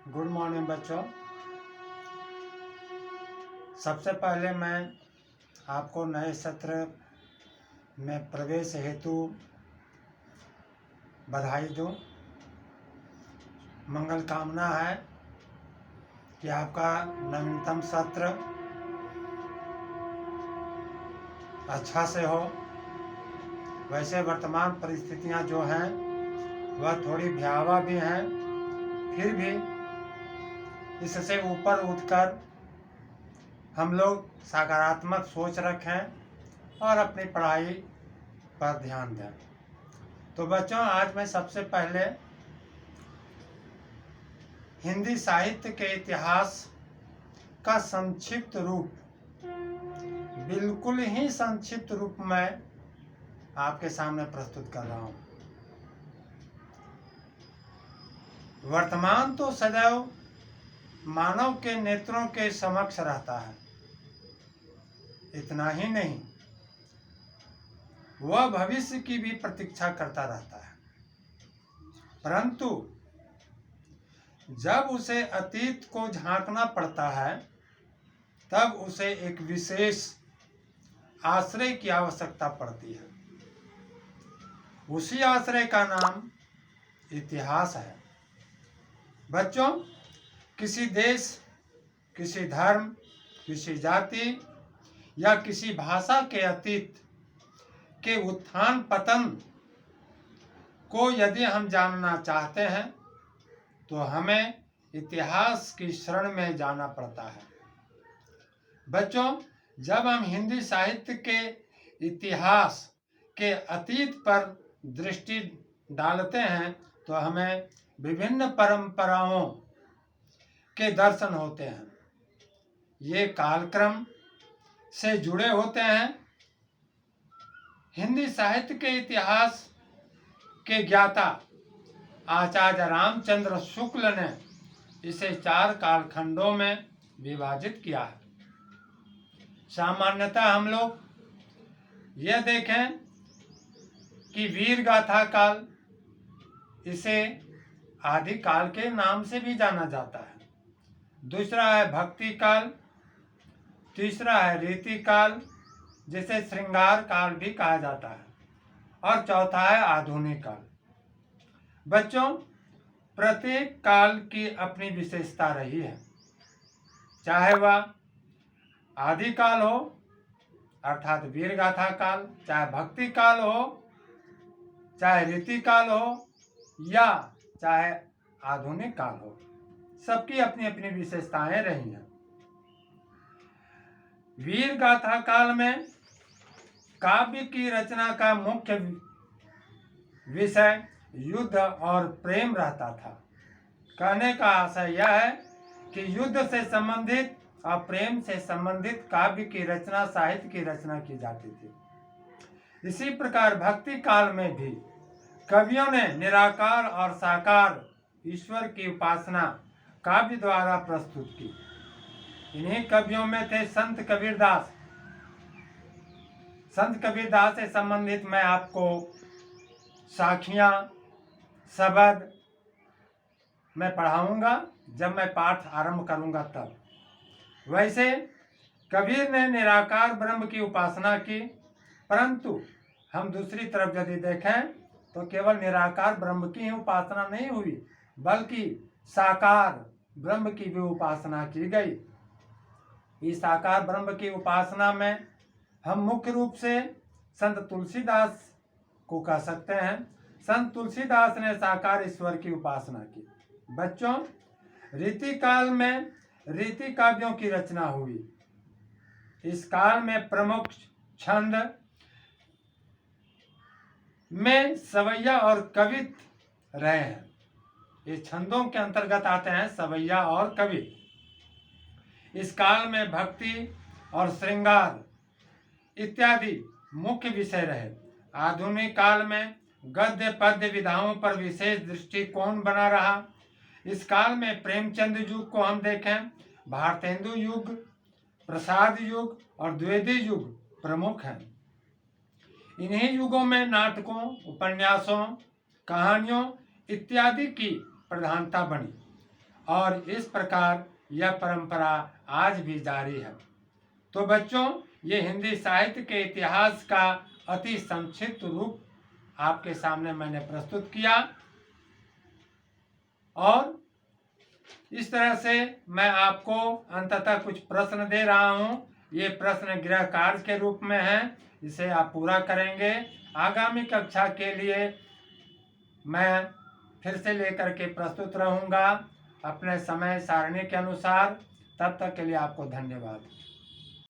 Good morning बच्चों। सबसे पहले मैं आपको नए सत्र में प्रवेश हेतु बधाई दूं। मंगल कामना है कि आपका नवीनतम सत्र अच्छा से हो। वैसे वर्तमान परिस्थितियां जो हैं वह थोड़ी भयावह भी हैं, फिर भी इससे ऊपर उठकर हम लोग सकारात्मक सोच रखें और अपनी पढ़ाई पर ध्यान दें। तो बच्चों, आज मैं सबसे पहले हिंदी साहित्य के इतिहास का संक्षिप्त रूप, बिल्कुल ही संक्षिप्त रूप में आपके सामने प्रस्तुत कर रहा हूँ। वर्तमान तो सदैव मानव के नेत्रों के समक्ष रहता है। इतना ही नहीं, वह भविष्य की भी प्रतीक्षा करता रहता है, परंतु जब उसे अतीत को झांकना पड़ता है तब उसे एक विशेष आश्रय की आवश्यकता पड़ती है। उसी आश्रय का नाम इतिहास है। बच्चों, किसी देश, किसी धर्म, किसी जाति या किसी भाषा के अतीत के उत्थान पतन को यदि हम जानना चाहते हैं तो हमें इतिहास की शरण में जाना पड़ता है। बच्चों, जब हम हिंदी साहित्य के इतिहास के अतीत पर दृष्टि डालते हैं तो हमें विभिन्न परंपराओं के दर्शन होते हैं। ये कालक्रम से जुड़े होते हैं। हिंदी साहित्य के इतिहास के ज्ञाता आचार्य रामचंद्र शुक्ल ने इसे 4 कालखंडों में विभाजित किया है। सामान्यतः हम लोग यह देखें कि वीर गाथा काल, इसे आदि काल के नाम से भी जाना जाता है। दूसरा है भक्ति काल, तीसरा है रीति काल, जिसे श्रृंगार काल भी कहा जाता है, और चौथा है आधुनिक काल। बच्चों, प्रत्येक काल की अपनी विशेषता रही है, चाहे वह आदि काल हो अर्थात वीर गाथा काल, चाहे भक्ति काल हो, चाहे रीति काल हो, या चाहे आधुनिक काल हो, सबकी अपनी अपनी विशेषताएं रही हैं। वीर गाथा काल में काव्य की रचना का मुख्य विषय युद्ध और प्रेम रहता था। कहने का आशय यह है कि युद्ध से संबंधित और प्रेम से संबंधित काव्य की रचना, साहित्य की रचना की जाती थी। इसी प्रकार भक्ति काल में भी कवियों ने निराकार और साकार ईश्वर की उपासना काव्य द्वारा प्रस्तुत की। इन्हीं कवियों में थे संत कबीरदास। संत कबीरदास से संबंधित मैं आपको साखियां, शब्द मैं पढ़ाऊंगा जब मैं पाठ आरंभ करूंगा तब। वैसे कबीर ने निराकार ब्रह्म की उपासना की, परंतु हम दूसरी तरफ यदि देखें तो केवल निराकार ब्रह्म की ही उपासना नहीं हुई, बल्कि साकार ब्रह्म की भी उपासना की गई। इस साकार ब्रह्म की उपासना में हम मुख्य रूप से संत तुलसीदास को कह सकते हैं। संत तुलसीदास ने साकार ईश्वर की उपासना की। बच्चों, रीति काल में रीति काव्यों की रचना हुई। इस काल में प्रमुख छंद में सवैया और कवित रहे हैं। ये छंदों के अंतर्गत आते हैं सवैया और कवित। इस काल में भक्ति और श्रृंगार इत्यादि मुख्य विषय रहे। आधुनिक काल में गद्य पद्य विधाओं पर विशेष दृष्टिकोण बना रहा। इस काल में प्रेमचंद युग को हम देखें, भारतेंदु युग, प्रसाद युग और द्विवेदी युग प्रमुख हैं। इन्हीं युगों में नाटकों, उपन्यासों, कहानियों इत्यादि की प्रधानता बनी और इस प्रकार यह परंपरा आज भी जारी है। तो बच्चों, ये हिंदी साहित्य के इतिहास का अति संक्षिप्त रूप आपके सामने मैंने प्रस्तुत किया, और इस तरह से मैं आपको अंततः कुछ प्रश्न दे रहा हूं। ये प्रश्न गृह कार्य के रूप में हैं, इसे आप पूरा करेंगे। आगामी कक्षा के लिए मैं फिर से लेकर के प्रस्तुत रहूंगा अपने समय सारणी के अनुसार। तब तक के लिए आपको धन्यवाद।